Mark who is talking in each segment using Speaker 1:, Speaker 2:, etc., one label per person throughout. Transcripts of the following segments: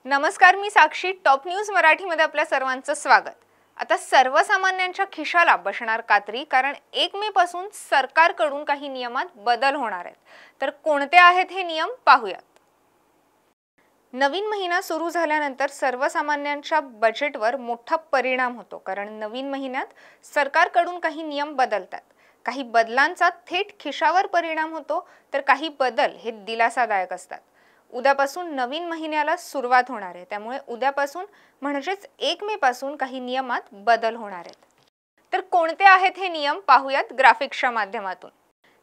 Speaker 1: नमस्कार, मी साक्षी. Top news मराठीमध्ये आपल्या सर्वांचं स्वागत. आता सर्वसामान्यांच्या खिशाला बसणार कात्री, कारण 1 मे पासून सरकारकडून काही नियमात बदल होणार आहेत. तर कोणते आहेत हे नियम पाहूयात. नवीन महिना सुरू झाल्यानंतर सर्वसामान्यांच्या बजेटवर मोठा परिणाम होतो, कारण नवीन महिन्यात सरकारकडून काही नियम बदलतात. काही बदलांचा थेट खिशावर परिणाम होतो, तर काही बदल हे दिलासादायक असतात. उद्यापासून नवीन महिन्याला सुरुवात होणार आहे, त्यामुळे उद्यापासून म्हणजेच 1 मे पासून काही नियमात बदल होणार आहेत. तर कोणते आहेत हे नियम पाहूयात ग्राफिक्सच्या माध्यमातून.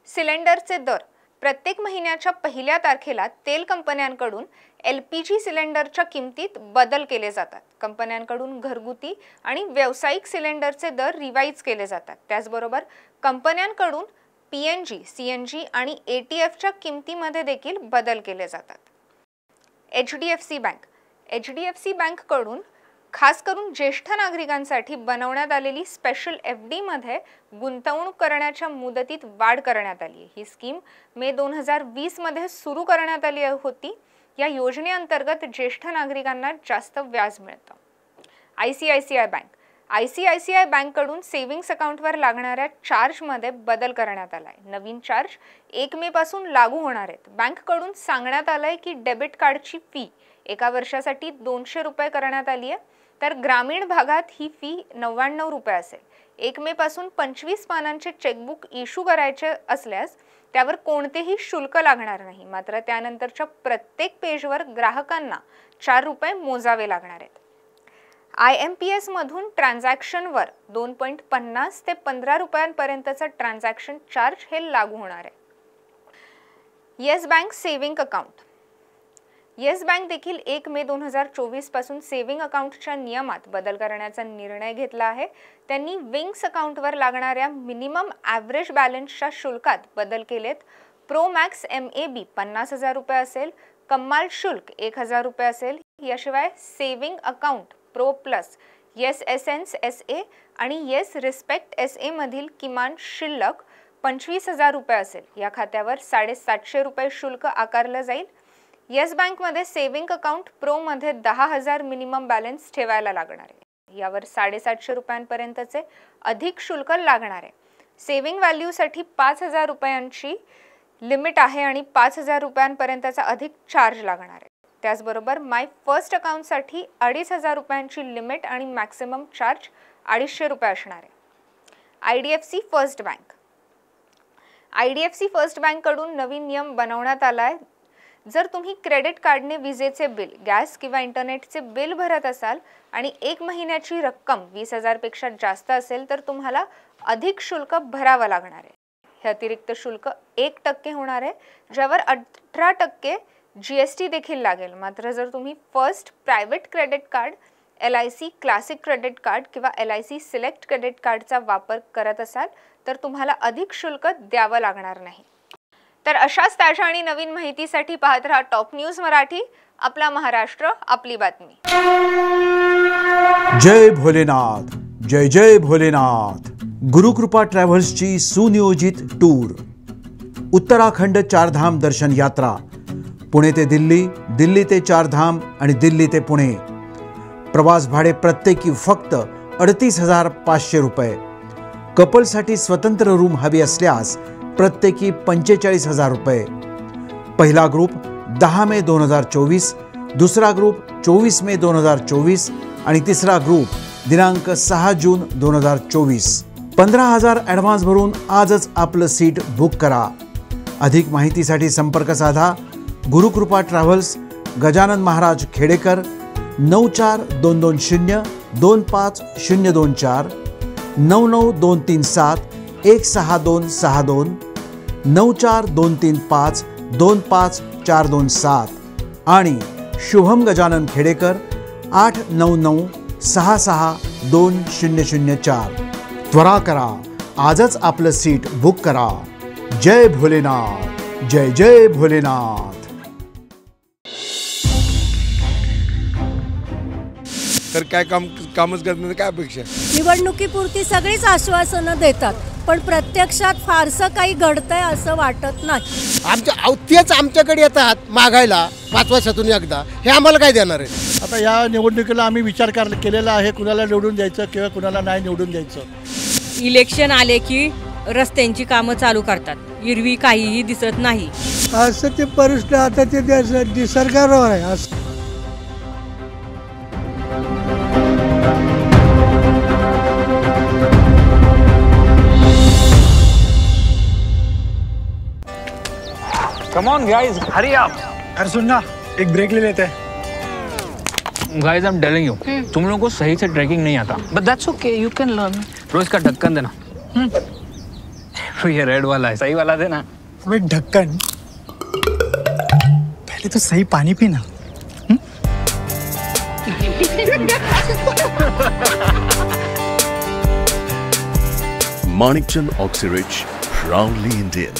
Speaker 1: सिलेंडरचे दर. प्रत्येक महिन्याच्या पहिल्या तारखेला तेल कंपन्यांकडून LPG सिलेंडरच्या किमतीत बदल केले जातात. कंपन्यांकडून घरगुती आणि व्यावसायिक सिलेंडरचे दर रिवाइज केले जातात. त्याचबरोबर कंपन्यांकडून PNG, CNG आणि ATFच्या किमतीमध्ये देखील बदल केले जातात. HDFC बँक कडून खास करून ज्येष्ठ नागरिकांसाठी बनवण्यात आलेली स्पेशल FD मध्ये गुंतवणूक करण्याच्या मुदतीत वाढ करण्यात आली. ही स्कीम मे 2020 मध्ये सुरू करण्यात आली होती. या योजनेअंतर्गत ज्येष्ठ नागरिकांना जास्त व्याज मिळतं. ICICI बँक कडून सेव्हिंग्स अकाउंटवर लागणाऱ्या चार्जमध्ये बदल करण्यात आलाय. नवीन चार्ज 1 मे पासून लागू होणार आहेत. बँक कडून सांगण्यात आलंय की डेबिट कार्डची फी 1 वर्षासाठी 200 रुपये करण्यात आली आहे, तर ग्रामीण भागात ही फी 99 रुपये असेल. 1 मे पासून 25 पानांचे चेकबुक इश्यू करायचे असल्यास त्यावर कोणतेही शुल्क लागणार नाही. मात्र त्यानंतरच्या प्रत्येक पेजवर ग्राहकांना 4 रुपये मोजावे लागणार आहेत. IMPS मधून ट्रान्झॅक्शनवर 2.50 ते 15 रुपयांपर्यंतचा ट्रान्झॅक्शन चार्ज हे लागू होणार आहे. Yes bank saving account. Yes bank देखील 1 मे 2024 पासून सेव्हिंग अकाउंटच्या नियमात बदल करण्याचा निर्णय घेतला आहे. त्यांनी विंग्स अकाउंटवर लागणाऱ्या मिनिमम ॲव्हरेज बॅलन्सच्या शुल्कात बदल केलेत. प्रो मॅक्स MAB 50,000 रुपये असेल. कमाल शुल्क 1,000 रुपये असेल. याशिवाय saving account pro plus, yes essence SA आणि येस रिस्पेक्ट SA मधील किमान शिल्लक 25,000 रुपये असेल. या खात्यावर 750 रुपये शुल्क आकारलं जाईल. येस बँकमध्ये सेव्हिंग अकाउंट प्रो मध्ये 10,000 मिनिमम बॅलन्स ठेवायला लागणार आहे. यावर 750 रुपयांपर्यंतचे अधिक शुल्क लागणार आहे. सेव्हिंग व्हॅल्यूसाठी 5,000 रुपयांची लिमिट आहे आणि 5,000 रुपयांपर्यंतचा अधिक चार्ज लागणार आहे. त्याचबरोबर माय फर्स्ट अकाउंटसाठी 2,500 रुपयांची लिमिट आणि मॅक्सिमम चार्ज 250 रुपये असणार आहे. IDFC फर्स्ट बँक कडून नवीन नियम बनवण्यात आलाय. जर तुम्ही क्रेडिट कार्डने विजेचे बिल, गॅस किंवा इंटरनेटचे बिल भरत असाल आणि 1 महिन्याची रक्कम 20,000 पेक्षा जास्त असेल, तर तुम्हाला अधिक शुल्क भरावं लागणार आहे. हे अतिरिक्त शुल्क 1% होणार आहे, ज्यावर 18% GST देखील लागेल. मात्र जर तुम्ही first private credit card, LIC classic credit card किंवा LIC सिलेक्ट क्रेडिट कार्डचा वापर करत असाल, तर तुम्हाला अधिक शुल्क द्यावं लागणार नाही. तर अशाच ताज्या आणि नवीन माहितीसाठी पाहत राहा टॉप न्यूज मराठी. आपला महाराष्ट्र, आपली बातमी.
Speaker 2: जय भोलेनाथ, जय जय भोलेनाथ. गुरुकृपा ट्रॅव्हल्सची सुनियोजित टूर. उत्तराखंड चारधाम दर्शन यात्रा. पुणे ते दिल्ली, दिल्ली ते चारधाम आणि दिल्ली ते पुणे. प्रवास भाडे प्रत्येकी फक्त 38,500 रुपये. कपलसाठी स्वतंत्र रूम हवी असल्यास प्रत्येकी 45,000 रुपये. पहिला ग्रुप 10 मे 2024, दुसरा ग्रुप 24 मे 2024 आणि तिसरा ग्रुप दिनांक 6 जून 2024. 15,000 ॲडव्हान्स भरून आजच आपलं सीट बुक करा. अधिक माहितीसाठी संपर्क साधा. गुरुकृपा ट्रॅव्हल्स, गजानन महाराज खेडेकर, 9422025024, 99237166262, 94235254227 आणि शुभम गजानन खेडेकर 8996622004. त्वरा करा, आजच आपलं सीट बुक करा. जय भोलेनाथ, जय जय भोलेनाथ.
Speaker 3: तर काय कामच करत नाही, काय अपेक्षा?
Speaker 4: निवडणुकीपुरती सगळीच आश्वासनं देतात.
Speaker 3: पण प्रत्यक्षात फारसं काही घडतंय असं वाटत नाही.
Speaker 4: तेच आमच्याकडे येतात मागायला 5 वर्षातून एकदा. हे आम्हाला काय देणार आहे?
Speaker 5: आता या निवडणुकीला आम्ही विचार केलेला आहे, कुणाला निवडून द्यायचं किंवा कुणाला नाही निवडून द्यायचं.
Speaker 6: इलेक्शन आले की रस्त्यांची कामं चालू करतात, एरवी काहीही दिसत नाही.
Speaker 7: असं ते परिस्थिती आता ते सरकारवर आहे.
Speaker 8: Come on guys, hurry up.
Speaker 5: अरे सुन ना, एक ब्रेक ले लेते हैं.
Speaker 8: Guys, I'm telling you, तुम लोगों को सही से ट्रैकिंग नहीं आता. But that's okay, you can learn. रोज का ढक्कन देना. ये रेड वाला है, सही वाला देना.
Speaker 5: अबे ढक्कन, पहले तो सही पानी पीना.
Speaker 9: Manikchand Oxyrich, proudly Indian.